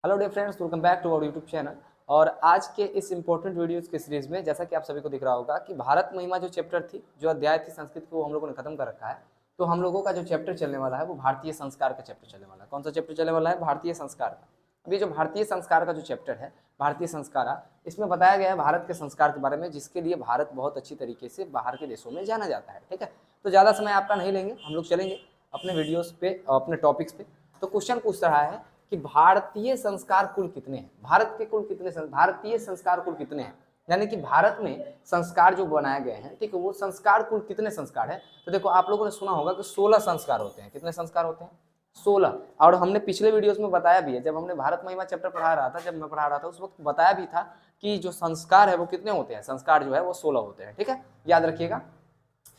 Hello dear friends, welcome back to our YouTube channel. और आज के इस इंपॉर्टेंट वीडियोस के सीरीज में जैसा कि आप सभी को दिख रहा होगा कि भारत महिमा जो चैप्टर थी, जो अध्याय थी संस्कृत की, वो हम लोगों ने खत्म कर रखा है। तो हम लोगों का जो चैप्टर चलने वाला है वो भारतीय संस्कार का चैप्टर चलने वाला है। कौन सा चैप्टर चलने वाला है? भारतीय संस्कार का। अभी जो भारतीय संस्कार का जो चैप्टर है, भारतीय संस्कारा, इसमें बताया गया है भारत के संस्कार के बारे में, जिसके लिए भारत बहुत अच्छी तरीके से बाहर के देशों में जाना जाता है। ठीक है, तो ज़्यादा समय आपका नहीं लेंगे, हम लोग चलेंगे अपने वीडियोस पे, अपने टॉपिक्स पे। तो क्वेश्चन पूछ रहा है कि भारतीय संस्कार कुल कितने हैं? भारत के कुल कितने भारतीय संस्कार कुल कितने हैं? यानी कि भारत में संस्कार जो बनाए गए हैं, ठीक है, वो संस्कार कुल कितने संस्कार है? तो देखो, आप लोगों ने सुना होगा कि 16 संस्कार होते हैं। कितने संस्कार होते हैं? 16। और हमने पिछले वीडियोस में बताया भी है, जब हमने भारत महिमा चैप्टर पढ़ा रहा था, जब मैं पढ़ा रहा था उस वक्त बताया भी था कि जो संस्कार है वो कितने होते हैं। संस्कार जो है वो 16 होते हैं। ठीक है, याद रखिएगा।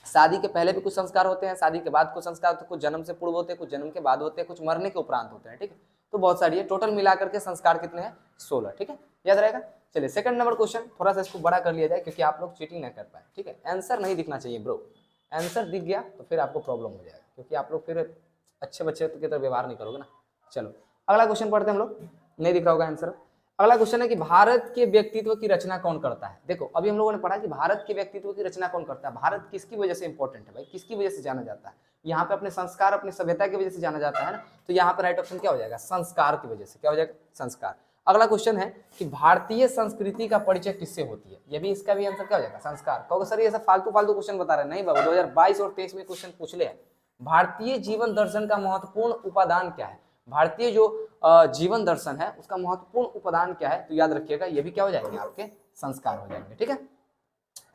शादी के पहले भी कुछ संस्कार होते हैं, शादी के बाद कुछ संस्कार होते हैं, कुछ जन्म से पूर्व होते हैं, कुछ जन्म के बाद होते हैं, कुछ मरने के उपरांत होते हैं। ठीक है, तो बहुत सारी है। टोटल मिलाकर के संस्कार कितने हैं? 16। ठीक है, याद रहेगा। चलिए, सेकंड नंबर क्वेश्चन, थोड़ा सा इसको बड़ा कर लिया जाए क्योंकि आप लोग चीटिंग ना कर पाए। ठीक है, आंसर नहीं दिखना चाहिए ब्रो। आंसर दिख गया तो फिर आपको प्रॉब्लम हो जाएगा, क्योंकि आप लोग फिर अच्छे बच्चे की तरह व्यवहार नहीं करोगे ना। चलो, अगला क्वेश्चन पढ़ते हैं हम लोग। नहीं दिख रहा होगा आंसर। अगला क्वेश्चन है कि भारत के व्यक्तित्व की रचना कौन करता है? देखो, अभी हम लोगों ने पढ़ा कि भारत के व्यक्तित्व की रचना कौन करता है। भारत किसकी वजह से इंपॉर्टेंट है भाई? किसकी वजह से जाना जाता है? यहाँ पे अपने संस्कार, अपनी सभ्यता की वजह से जाना जाता है ना। तो यहाँ पे राइट ऑप्शन क्या हो जाएगा? संस्कार की वजह से। क्या हो जाएगा? संस्कार। अगला क्वेश्चन है कि भारतीय संस्कृति का परिचय किससे होती है? ये भी, इसका भी आंसर क्या हो जाएगा? संस्कार। कहोगे सर ये सब फालतू फालतू क्वेश्चन बता रहे हैं। नहीं बाबू, 2022 और 23 में क्वेश्चन पूछ ले। भारतीय जीवन दर्शन का महत्वपूर्ण उपादान क्या है? भारतीय जो जीवन दर्शन है उसका महत्वपूर्ण उपादान क्या है? तो याद रखिएगा, ये भी क्या हो जाएंगे? आपके संस्कार हो जाएंगे। ठीक है,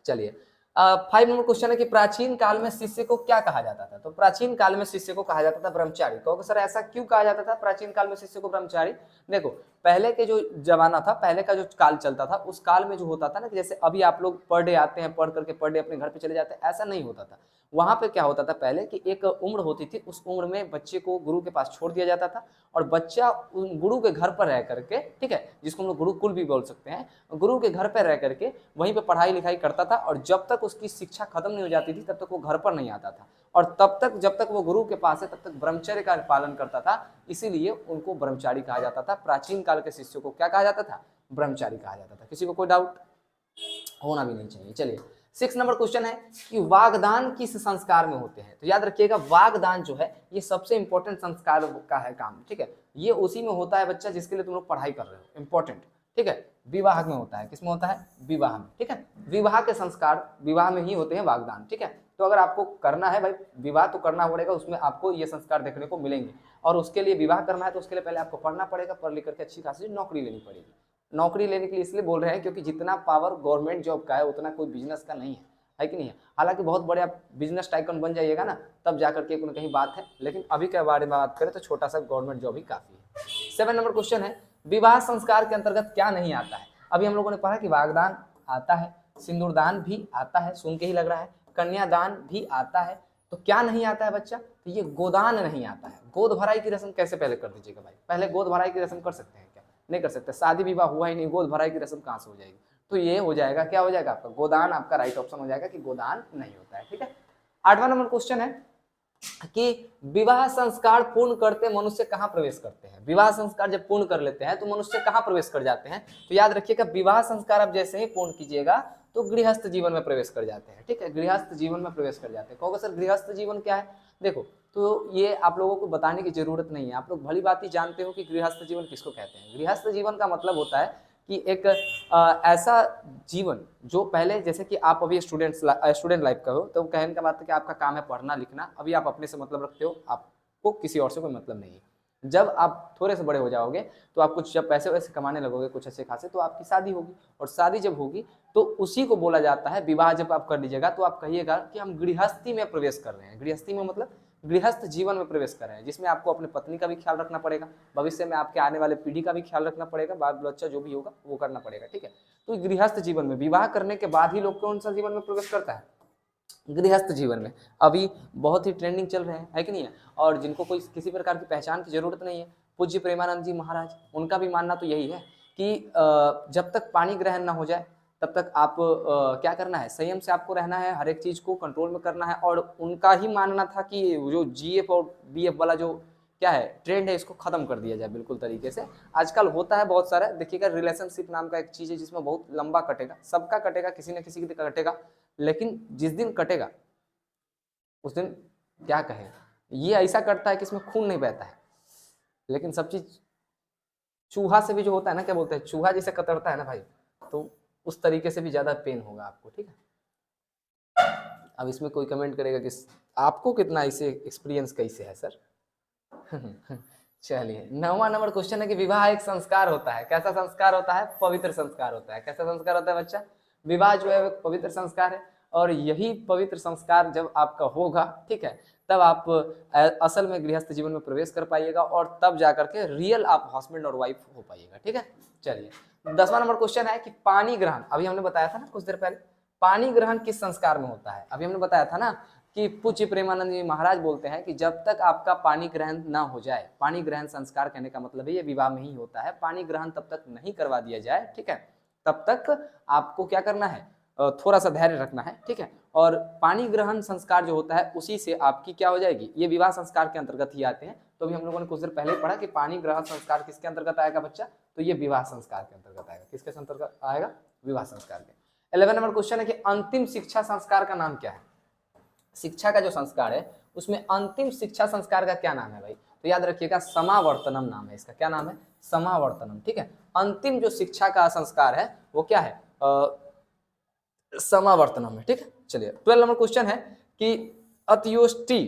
चलिए, 5 नंबर क्वेश्चन है कि प्राचीन काल में शिष्य को क्या कहा जाता था? तो प्राचीन काल में शिष्य को कहा जाता था ब्रह्मचारी। कहोगे सर ऐसा क्यों कहा जाता था प्राचीन काल में शिष्य को ब्रह्मचारी? देखो, पहले के जो जमाना था, पहले का जो काल चलता था, उस काल में जो होता था ना, कि जैसे अभी आप लोग पर डे आते हैं, पढ़ करके पर डे अपने घर पे चले जाते हैं, ऐसा नहीं होता था। वहां पे क्या होता था पहले कि एक उम्र होती थी, उस उम्र में बच्चे को गुरु के पास छोड़ दिया जाता था, और बच्चा गुरु के घर पर रह करके, ठीक है, जिसको हम लोग गुरुकुल भी बोल सकते हैं, गुरु के घर पर रह करके वहीं पे पढ़ाई लिखाई करता था। और जब तक उसकी शिक्षा खत्म नहीं हो जाती थी तब तक वो घर पर नहीं आता था। और तब तक, जब तक वो गुरु के पास है, तब तक ब्रह्मचर्य का पालन करता था। इसीलिए उनको ब्रह्मचारी कहा जाता था। प्राचीन काल के शिष्यों को क्या कहा जाता था? ब्रह्मचारी कहा जाता था। किसी को कोई डाउट होना भी नहीं चाहिए। चलिए, 6 नंबर क्वेश्चन है कि वागदान किस संस्कार में होते हैं? तो याद रखिएगा, वागदान जो है ये सबसे इंपॉर्टेंट संस्कार का है काम। ठीक है, ये उसी में होता है बच्चा जिसके लिए तुम लोग पढ़ाई कर रहे हो, इंपॉर्टेंट। ठीक है, विवाह में होता है। किसमें होता है? विवाह में। ठीक है, विवाह के संस्कार विवाह में ही होते हैं, वागदान। ठीक है, तो अगर आपको करना है भाई विवाह, तो करना पड़ेगा, उसमें आपको ये संस्कार देखने को मिलेंगे। और उसके लिए विवाह करना है तो उसके लिए पहले आपको पढ़ना पड़ेगा, पढ़ लिख करके अच्छी खासी नौकरी लेनी पड़ेगी। नौकरी लेने के लिए इसलिए बोल रहे हैं क्योंकि जितना पावर गवर्नमेंट जॉब का है उतना कोई बिजनेस का नहीं है कि नहीं है? हालांकि बहुत बड़े आप बिजनेस टाइकन बन जाइएगा ना, तब जाकर के कहीं बात है, लेकिन अभी के बारे में बात करें तो छोटा सा गवर्नमेंट जॉब ही काफी है। 7 नंबर क्वेश्चन है, विवाह संस्कार के अंतर्गत क्या नहीं आता है? अभी हम लोगों ने पढ़ा कि वागदान आता है, सिंदूरदान भी आता है, सुन के ही लग रहा है, कन्यादान भी आता है। तो क्या नहीं आता है बच्चा? तो ये गोदान नहीं आता है। गोद भराई की रस्म कैसे पहले कर दीजिएगा भाई? पहले गोद भराई की रस्म कर सकते हैं क्या? नहीं कर सकते। शादी विवाह हुआ ही नहीं, गोद भराई की रस्म कहां से हो जाएगी? तो ये हो जाएगा, क्या हो जाएगा आपका? गोदान। आपका राइट ऑप्शन हो जाएगा कि गोदान नहीं होता है। ठीक है, 8वां नंबर क्वेश्चन है कि विवाह संस्कार पूर्ण करते मनुष्य कहां प्रवेश करते हैं? विवाह संस्कार जब पूर्ण कर लेते हैं तो मनुष्य कहां प्रवेश कर जाते हैं? तो याद रखिएगा, विवाह संस्कार आप जैसे ही पूर्ण कीजिएगा तो गृहस्थ जीवन में प्रवेश कर जाते हैं। ठीक है, गृहस्थ जीवन में प्रवेश कर जाते हैं। कहोगे सर गृहस्थ जीवन क्या है? देखो, तो ये आप लोगों को बताने की जरूरत नहीं है, आप लोग भली बात ही जानते हो कि गृहस्थ जीवन किसको कहते हैं। गृहस्थ जीवन का मतलब होता है कि एक ऐसा जीवन जो पहले, जैसे कि आप अभी स्टूडेंट लाइफ का हो, तो कहने का बात है कि आपका काम है पढ़ना लिखना, अभी आप अपने से मतलब रखते हो, आपको किसी और से कोई मतलब नहीं है। जब आप थोड़े से बड़े हो जाओगे तो आप कुछ जब पैसे वैसे कमाने लगोगे कुछ अच्छे खासे, तो आपकी शादी होगी, और शादी जब होगी तो उसी को बोला जाता है विवाह। जब आप कर लीजिएगा तो आप कहिएगा कि हम गृहस्थी में प्रवेश कर रहे हैं। गृहस्थी में मतलब गृहस्थ जीवन में प्रवेश कर रहे हैं, जिसमें आपको अपने पत्नी का भी ख्याल रखना पड़ेगा, भविष्य में आपके आने वाले पीढ़ी का भी ख्याल रखना पड़ेगा, बाल बच्चा जो भी होगा वो करना पड़ेगा। ठीक है, तो गृहस्थ जीवन में विवाह करने के बाद ही लोग कौन सा जीवन में प्रवेश करता है? गृहस्थ जीवन में। अभी बहुत ही ट्रेंडिंग चल रहे हैं, है कि नहीं है? और जिनको कोई किसी प्रकार की पहचान की जरूरत नहीं है, पूज्य प्रेमानंद जी महाराज, उनका भी मानना तो यही है कि जब तक पानी ग्रहण ना हो जाए तब तक आप क्या करना है? संयम से आपको रहना है, हर एक चीज को कंट्रोल में करना है। और उनका ही मानना था कि जो जीएफ और बीएफ वाला जो क्या है ट्रेंड है, इसको खत्म कर दिया जाए बिल्कुल तरीके से। आजकल होता है बहुत सारा, देखिएगा रिलेशनशिप नाम का एक चीज है जिसमें बहुत लंबा कटेगा, सबका कटेगा, किसी न किसी का कटेगा, लेकिन जिस दिन कटेगा उस दिन क्या कहें, ये ऐसा कटता है कि इसमें खून नहीं बहता है, लेकिन सब चीज चूहा से भी जो होता है ना, क्या बोलते हैं, चूहा जैसे कतरता है ना भाई, तो उस तरीके से भी ज्यादा पेन होगा आपको, ठीक है। अब इसमें कोई कमेंट करेगा कि आपको कितना इसे एक्सपीरियंस कैसे है सर। चलिए 9वां नंबर क्वेश्चन है कि विवाह एक संस्कार होता है, कैसा संस्कार होता है, पवित्र संस्कार होता है। कैसा संस्कार होता है बच्चा, विवाह जो है एक पवित्र संस्कार है, और यही पवित्र संस्कार जब आपका होगा, ठीक है, तब आप असल में गृहस्थ जीवन में प्रवेश कर पाइएगा, और तब जाकर के रियल आप हस्बैंड और वाइफ हो पाइएगा, ठीक है। चलिए 10वां नंबर क्वेश्चन है कि पानी ग्रहण, अभी हमने बताया था ना कुछ देर पहले, पानी ग्रहण किस संस्कार में होता है। अभी हमने बताया था ना कि पूज्य प्रेमानंद जी महाराज बोलते हैं कि जब तक आपका पानी ग्रहण ना हो जाए, पानी ग्रहण संस्कार कहने का मतलब है ये विवाह में ही होता है, पानी ग्रहण तब तक नहीं करवा दिया जाए, ठीक है, तब तक आपको क्या करना है, थोड़ा सा धैर्य रखना है, ठीक है। और पानी ग्रहण संस्कार जो होता है उसी से आपकी क्या हो जाएगी, ये विवाह संस्कार के अंतर्गत ही आते हैं। तो अभी हम लोगों ने कुछ देर पहले पढ़ा कि पानी ग्रहण संस्कार किसके अंतर्गत आएगा बच्चा, तो ये विवाह संस्कार के अंतर्गत आएगा। किसके अंतर्गत आएगा, विवाह संस्कार के। 11 नंबर क्वेश्चन है कि अंतिम शिक्षा संस्कार का नाम क्या है। शिक्षा का जो संस्कार है उसमें अंतिम शिक्षा संस्कार का क्या नाम है भाई, तो याद रखिएगा समावर्तनम नाम है इसका। क्या नाम है, समावर्तनम, ठीक है। अंतिम जो शिक्षा का संस्कार है वो क्या है, समावर्तनम है, ठीक है। चलिए 12 नंबर क्वेश्चन है कि अत्योष्टि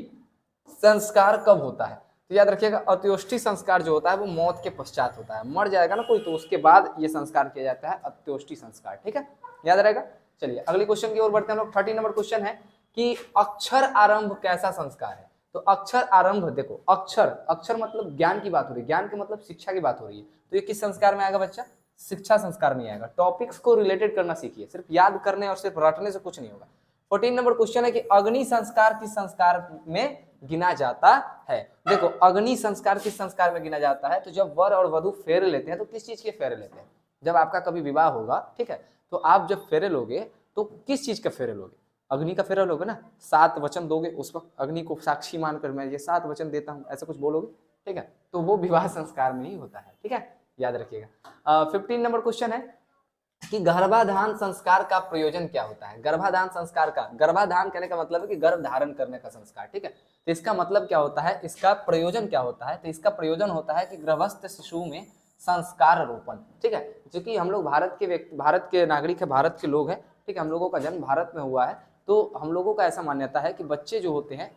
संस्कार कब होता है, तो याद रखिएगा अत्योष्टि संस्कार जो होता है वो मौत के पश्चात होता है, मर जाएगा ना कोई तो उसके बाद ये संस्कार किया जाता है, अत्योष्टि संस्कार, ठीक है, याद रहेगा। चलिए अगले क्वेश्चन की ओर बढ़ते हैं हम लोग। 13 नंबर क्वेश्चन है कि अक्षर आरंभ कैसा संस्कार है, तो अक्षर आरंभ, देखो अक्षर, अक्षर मतलब ज्ञान की बात हो रही है, ज्ञान के मतलब शिक्षा की बात हो रही है, तो ये किस संस्कार में आएगा बच्चा, शिक्षा संस्कार में आएगा। टॉपिक्स को रिलेटेड करना सीखिए, सिर्फ याद करने और सिर्फ रटने से कुछ नहीं होगा। 14 नंबर क्वेश्चन है कि अग्नि संस्कार किस संस्कार में गिना जाता है। देखो अग्नि संस्कार किस संस्कार में गिना जाता है, तो जब वर और वधु फेरे लेते हैं तो किस चीज के फेरे लेते हैं, जब आपका कभी विवाह होगा, ठीक है, तो आप जब फेरे लोगे तो किस चीज का फेरे लोगे, अग्नि का फेरा लोगे ना, 7 वचन दोगे, उस वक्त अग्नि को साक्षी मानकर मैं ये 7 वचन देता हूं, ऐसा कुछ बोलोगे, ठीक है, तो वो विवाह संस्कार में ही होता है, ठीक है, याद रखिएगा। 15 नंबर क्वेश्चन है कि गर्भाधान संस्कार का प्रयोजन क्या होता है। गर्भाधान संस्कार का, गर्भाधान कहने का मतलब है कि गर्भ धारण करने का संस्कार, ठीक है, तो इसका मतलब क्या होता है, इसका प्रयोजन क्या होता है, तो इसका प्रयोजन होता है कि गर्भस्थ शिशु में संस्कार रोपण, ठीक है, क्योंकि हम लोग भारत के व्यक्ति, भारत के नागरिक है, भारत के लोग हैं, ठीक है, हम लोगों का जन्म भारत में हुआ है, तो हम लोगों का ऐसा मान्यता है कि बच्चे जो होते हैं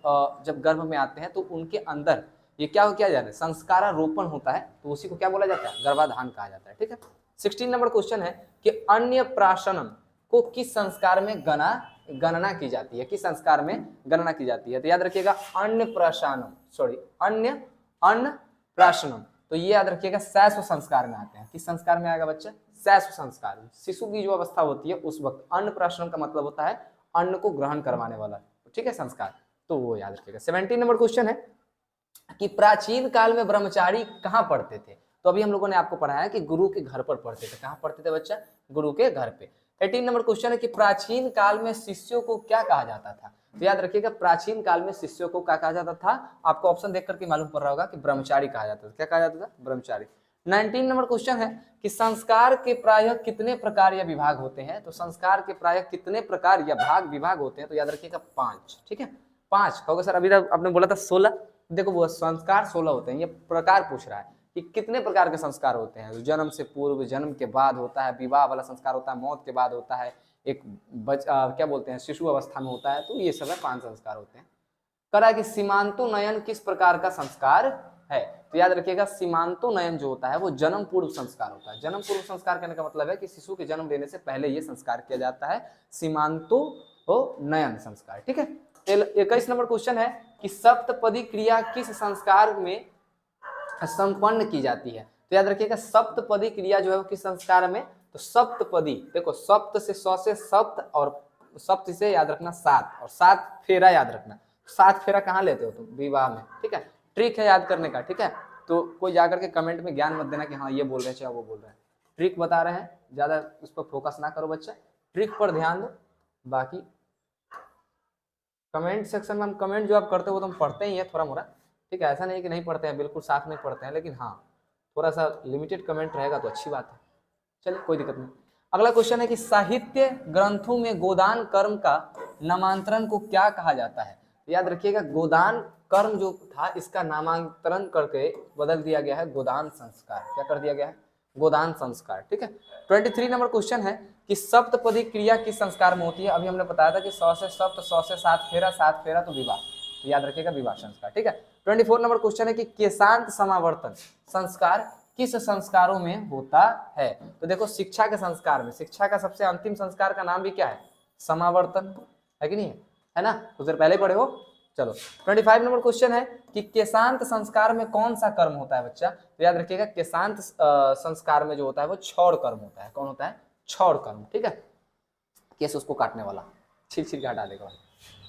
जब गर्भ में आते हैं तो उनके अंदर ये क्या किया जाता है, संस्कारारोपण होता है, तो उसी को क्या बोला जाता है, गर्भाधान कहा जाता है, ठीक है। 16 नंबर क्वेश्चन है कि अन्य प्राशनम को किस संस्कार में गणना की जाती है, किस संस्कार में गणना की जाती है, तो याद रखिएगा अन्य प्राशनम, सॉरी अन्न प्राशनम, तो ये याद रखिएगा शैशव संस्कार में आते हैं। किस संस्कार में आएगा बच्चा, शैशव संस्कार, शिशु की जो अवस्था होती है उस वक्त। अन्न प्राशनम का मतलब होता है अन्न को ग्रहण करवाने वाला, ठीक है, संस्कार, तो वो याद रखिएगा। 17 नंबर क्वेश्चन है कि प्राचीन काल में ब्रह्मचारी कहाँ पढ़ते थे, तो अभी हम लोगों ने आपको पढ़ाया कि गुरु के घर पर पढ़ते थे। कहाँ पढ़ते थे बच्चा, गुरु के घर पे। 18 नंबर क्वेश्चन है कि प्राचीन काल में शिष्यों को क्या कहा जाता था, तो याद रखिएगा प्राचीन काल में शिष्यों को क्या कहा जाता था, आपको ऑप्शन देख करके मालूम पड़ रहा होगा कि ब्रह्मचारी कहा जाता था। क्या कहा जाता था, ब्रह्मचारी। 19 नंबर क्वेश्चन है कि संस्कार के प्रायः कितने प्रकार या विभाग होते हैं, तो संस्कार के प्रायः कितने प्रकार या विभाग होते हैं, तो याद रखिएगा 5, ठीक है, 5 कहोगे सर, अभी तक आपने बोला था 16, देखो वो संस्कार 16 होते हैं, ये प्रकार पूछ रहा है कि कितने प्रकार के संस्कार होते हैं, जन्म से पूर्व, जन्म के बाद होता है, विवाह वाला संस्कार होता है, मौत के बाद होता है, एक क्या बोलते हैं शिशु अवस्था में होता है, तो ये सब है 5 संस्कार होते हैं। करा कि सीमांतोनयन किस प्रकार का संस्कार है, तो याद रखिएगा सीमांतोनयन जो होता है वो जन्म पूर्व संस्कार होता है। जन्म पूर्व संस्कार कहने का मतलब है कि शिशु के जन्म लेने से पहले ये संस्कार किया जाता है, सीमांतोनयन संस्कार, ठीक है। 21 नंबर क्वेश्चन है कि सप्तपदी क्रिया किस संस्कार में संपन्न की जाती है, तो याद रखिएगा सप्तपदी क्रिया जो है वो किस संस्कार में, तो सप्तपदी, देखो सप्त से सौ से सप्त, और सप्त से याद रखना 7, और 7 फेरा याद रखना, 7 फेरा कहाँ लेते हो तुम, विवाह में, ठीक है, ट्रिक है याद करने का, ठीक है, तो कोई जाकर के कमेंट में ज्ञान मत देना कि हाँ ये बोल रहे हैं चाहे वो बोल रहे हैं, ट्रिक बता रहे हैं, ज्यादा उस पर फोकस ना करो बच्चा, ट्रिक पर ध्यान दो। बाकी कमेंट सेक्शन में हम कमेंट जो आप करते हो तो हम पढ़ते ही है थोड़ा मोड़ा, ठीक है, ऐसा नहीं कि नहीं पढ़ते हैं, बिल्कुल साफ नहीं पढ़ते हैं, लेकिन हाँ थोड़ा सा लिमिटेड कमेंट रहेगा तो अच्छी बात है। चलिए कोई दिक्कत नहीं। अगला क्वेश्चन है कि साहित्य ग्रंथों में गोदान कर्म का नामांतरण को क्या कहा जाता है? याद रखिएगा, गोदान कर्म जो था इसका नामांतरण करके बदल दिया गया है गोदान संस्कार। क्या कर दिया गया है? गोदान संस्कार। ठीक है। 23 नंबर क्वेश्चन है कि सप्तपदी क्रिया किस संस्कार में होती है? अभी हमने बताया था कि 100 से सप्त, 100 से 7 फेरा, 7 फेरा तो विवाह, तो याद रखिएगा विवाह संस्कार। ठीक है। 24 नंबर क्वेश्चन है कि केशांत समावर्तन संस्कार किस संस्कारों में होता है? तो देखो शिक्षा के संस्कार में, शिक्षा का सबसे अंतिम संस्कार का नाम भी क्या है? समावर्तन, है कि नहीं है ना? कुछ देर पहले पढ़े हो। चलो 25 नंबर क्वेश्चन है कि केशांत संस्कार में कौन सा कर्म होता है बच्चा? तो याद रखिएगा केशांत संस्कार में जो होता है वो छौड़ कर्म होता है। कौन होता है? छौड़ कर्म। ठीक है, केस उसको काटने वाला, छिल छिल के हटा देगा।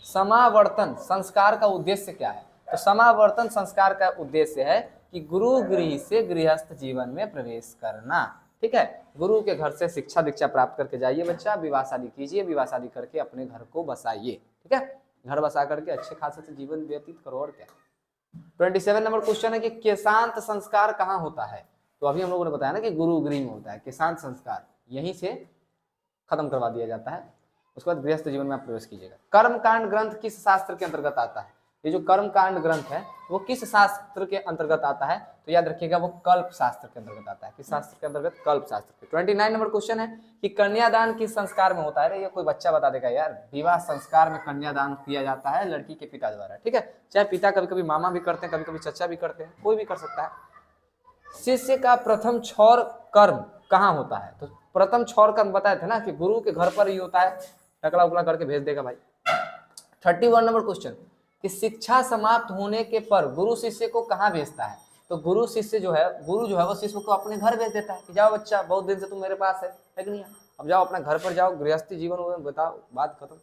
समावर्तन संस्कार का उद्देश्य क्या है? तो समावर्तन संस्कार का उद्देश्य है कि गुरु गृह से गृहस्थ जीवन में प्रवेश करना। ठीक है, गुरु के घर से शिक्षा दीक्षा प्राप्त करके जाइए बच्चा, विवाह शादी कीजिए, विवाह शादी करके अपने घर को बसाइए। ठीक है, घर बसा करके अच्छे खासे से जीवन व्यतीत करो। और क्या। 27 नंबर क्वेश्चन है कि केशांत संस्कार कहाँ होता है? तो अभी हम लोगों ने बताया ना कि गुरु गृह में होता है केशांत संस्कार, यहीं से खत्म करवा दिया जाता है, उसके बाद गृहस्थ जीवन में आप प्रवेश कीजिएगा। कर्मकांड ग्रंथ किस शास्त्र के अंतर्गत आता है? ये जो कर्मकांड ग्रंथ है वो किस शास्त्र के अंतर्गत आता है? तो याद रखिएगा वो कल्प शास्त्र के अंतर्गत आता है। किस शास्त्र के अंतर्गत? कल्प शास्त्र के। 29 नंबर क्वेश्चन है कि कन्यादान किस संस्कार में होता है? ये कोई बच्चा बता देगा यार। विवाह संस्कार में कन्यादान किया जाता है लड़की के पिता द्वारा। ठीक है, चाहे पिता कभी कभी मामा भी करते हैं, कभी कभी चचा भी करते हैं, कोई भी कर सकता है। शिष्य का प्रथम छौर कर्म कहाँ होता है? तो प्रथम छौर कर्म बताए थे ना कि गुरु के घर पर ही होता है, टकला उकला करके भेज देगा भाई। 31 नंबर क्वेश्चन कि शिक्षा समाप्त होने के पर गुरु शिष्य को कहाँ भेजता है? तो गुरु शिष्य जो है, गुरु जो है वो शिष्य को अपने घर भेज देता है कि जाओ बच्चा, बहुत दिन से तुम मेरे पास है कि नहीं, अब जाओ अपना घर पर जाओ, गृहस्थी जीवन बताओ, बात खत्म।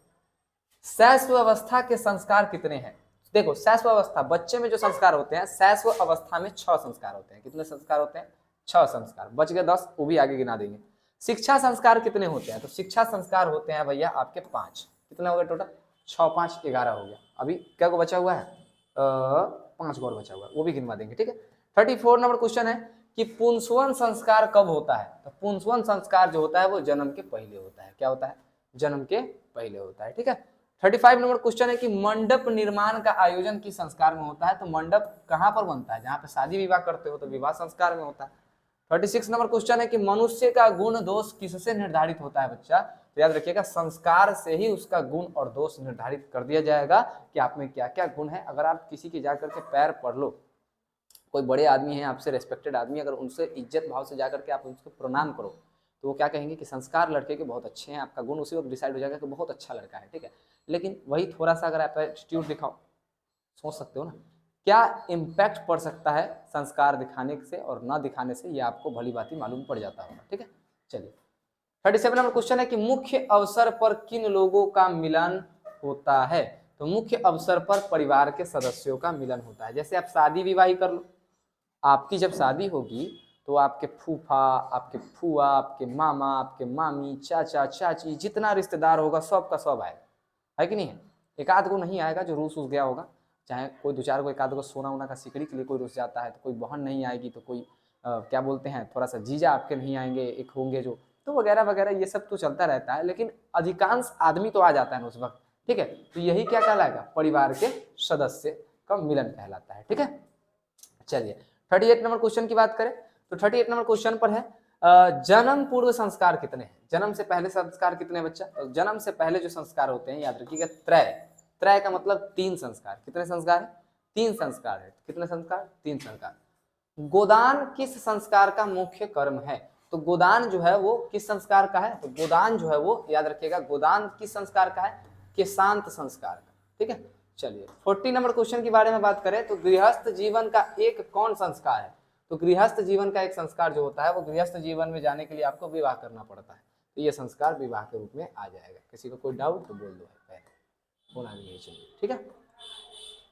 शैशव अवस्था के संस्कार कितने हैं? देखो शैशव अवस्था, बच्चे में जो संस्कार होते हैं शैशव अवस्था में 6 संस्कार होते हैं। कितने संस्कार होते हैं? 6 संस्कार। बच गए 10, वो भी आगे गिना देंगे। शिक्षा संस्कार कितने होते हैं? तो शिक्षा संस्कार होते हैं भैया आपके 5। कितने हो गए टोटल? 6 5 11 हो गया। अभी क्या को बचा हुआ है? 5 और बचा हुआ है, वो भी गिनवा देंगे। ठीक है। 34 नंबर क्वेश्चन है कि पुंसवन संस्कार कब होता है? तो पुंसवन संस्कार जो होता है वो जन्म के पहले होता है। क्या होता है? जन्म के पहले होता है। ठीक है। 35 नंबर क्वेश्चन है कि मंडप निर्माण का आयोजन किस संस्कार में होता है? तो मंडप कहाँ पर बनता है? जहाँ पे शादी विवाह करते हो तो विवाह संस्कार में होता है। 36 नंबर क्वेश्चन है कि मनुष्य का गुण दोष किससे निर्धारित होता है बच्चा? तो याद रखिएगा संस्कार से ही उसका गुण और दोष निर्धारित कर दिया जाएगा कि आप में क्या क्या गुण है। अगर आप किसी की जाकर के पैर पढ़ लो, कोई बड़े आदमी है आपसे रेस्पेक्टेड आदमी, अगर उनसे इज्जत भाव से जाकर के आप उनको प्रणाम करो तो वो क्या कहेंगे कि संस्कार लड़के के बहुत अच्छे हैं, आपका गुण उसी वक्त डिसाइड हो जाएगा कि बहुत अच्छा लड़का है। ठीक है, लेकिन वही थोड़ा सा अगर आप एटीट्यूड दिखाओ, सोच सकते हो ना क्या इम्पैक्ट पड़ सकता है संस्कार दिखाने से और न दिखाने से, ये आपको भली भांति मालूम पड़ जाता होगा। ठीक है, चलिए 37 नंबर क्वेश्चन है कि मुख्य अवसर पर किन लोगों का मिलन होता है? तो मुख्य अवसर पर परिवार के सदस्यों का मिलन होता है। जैसे आप शादी विवाह कर लो, आपकी जब शादी होगी तो आपके फूफा, आपके फुआ, आपके मामा, आपके मामी, चाचा चाची, जितना रिश्तेदार होगा सब का सब आएगा, है कि नहीं है? एक आध को नहीं आएगा जो रूस गया होगा, चाहे कोई 2 4 को, एक आध को सोना वोना का सिकड़ी के लिए कोई रुस जाता है, तो कोई बहन नहीं आएगी, तो कोई क्या बोलते हैं थोड़ा सा जीजा आपके नहीं आएंगे, एक होंगे जो, तो वगैरह वगैरह ये सब तो चलता रहता है, लेकिन अधिकांश आदमी तो आ जाता है उस वक्त। ठीक है, तो यही क्या कहलाएगा? परिवार के सदस्य का मिलन कहलाता है। ठीक है, चलिए 38 नंबर क्वेश्चन की बात करें तो 38 नंबर क्वेश्चन पर है जन्म पूर्व संस्कार कितने हैं? जन्म से पहले संस्कार कितने बच्चा? तो जन्म से पहले जो संस्कार होते हैं याद रखिएगा त्रय। त्रय का मतलब 3 संस्कार। कितने संस्कार है? 3 संस्कार है। कितने संस्कार? 3 संस्कार। गोदान किस संस्कार का मुख्य कर्म है? तो गोदान जो है वो किस संस्कार का है? तो गोदान जो है वो याद रखिएगा गोदान किस संस्कार का है? केशांत संस्कार का। ठीक है, चलिए 40 नंबर क्वेश्चन के बारे में बात करें तो गृहस्थ जीवन का एक कौन संस्कार है? तो गृहस्थ जीवन का एक संस्कार जो होता है वो गृहस्थ जीवन में जाने के लिए आपको विवाह करना पड़ता है, तो ये संस्कार विवाह के रूप में आ जाएगा। किसी को कोई डाउट तो बोल दो, होना नहीं चाहिए। ठीक है,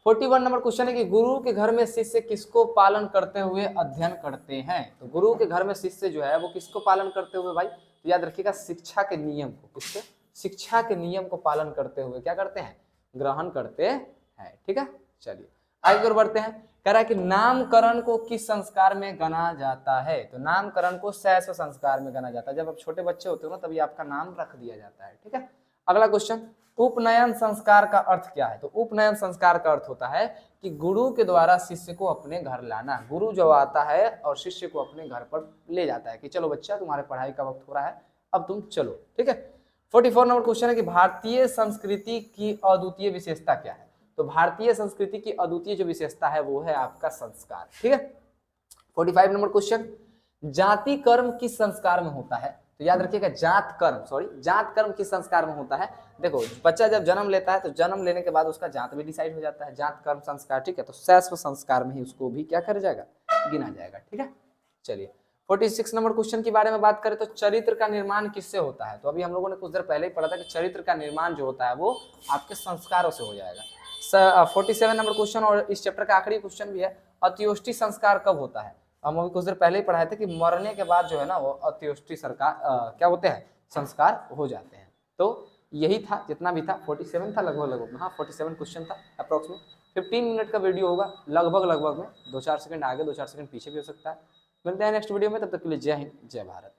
41 नंबर क्वेश्चन है कि गुरु के घर में शिष्य किसको पालन करते हुए अध्ययन करते हैं? तो गुरु के घर में शिष्य जो है वो किसको पालन करते हुए भाई? तो याद रखिएगा शिक्षा के नियम को, किसके? शिक्षा के नियम को पालन करते हुए क्या करते हैं? ग्रहण करते हैं। ठीक है, चलिए आगे और बढ़ते हैं। कह रहा है कि नामकरण को किस संस्कार में गना जाता है? तो नामकरण को शैशव संस्कार में गना जाता है। जब आप छोटे बच्चे होते हो ना तभी आपका नाम रख दिया जाता है। ठीक है, अगला क्वेश्चन, उपनयन संस्कार का अर्थ क्या है? तो उपनयन संस्कार का अर्थ होता है कि गुरु के द्वारा शिष्य को अपने घर लाना। गुरु जो आता है और शिष्य को अपने घर पर ले जाता है कि चलो बच्चा तुम्हारे पढ़ाई का वक्त हो रहा है, अब तुम चलो। ठीक है, 44 नंबर क्वेश्चन है कि भारतीय संस्कृति की अद्वितीय विशेषता क्या है? तो भारतीय संस्कृति की अद्वितीय जो विशेषता है वो है आपका संस्कार। ठीक है, 45 नंबर क्वेश्चन, जाति कर्म किस संस्कार में होता है? तो याद रखिएगा जात कर्म किस संस्कार में होता है? देखो बच्चा जब जन्म लेता है तो जन्म लेने के बाद उसका जात भी डिसाइड हो जाता है, जात कर्म संस्कार। ठीक है, तो शैशव संस्कार में ही उसको भी क्या कर जाएगा, गिना जाएगा। ठीक है, चलिए 46 नंबर क्वेश्चन के बारे में बात करें तो चरित्र का निर्माण किससे होता है? तो अभी हम लोगों ने कुछ देर पहले ही पढ़ा था कि चरित्र का निर्माण जो होता है वो आपके संस्कारों से हो जाएगा। 47 नंबर क्वेश्चन और इस चैप्टर का आखिरी क्वेश्चन भी है, अत्योष्टि संस्कार कब होता है? हम अभी कुछ देर पहले ही पढ़ाए थे कि मरने के बाद जो है ना वो अत्योष्टि सरकार क्या होते हैं, संस्कार हो जाते हैं। तो यही था जितना भी था, 47 था लगभग, हाँ 47 क्वेश्चन था अप्रोक्सीमेट। 15 मिनट का वीडियो होगा लगभग में, 2-4 सेकंड आगे 2-4 सेकंड पीछे भी हो सकता है। मिलते हैं नेक्स्ट वीडियो में, तब तक के लिए जय हिंद जय भारत।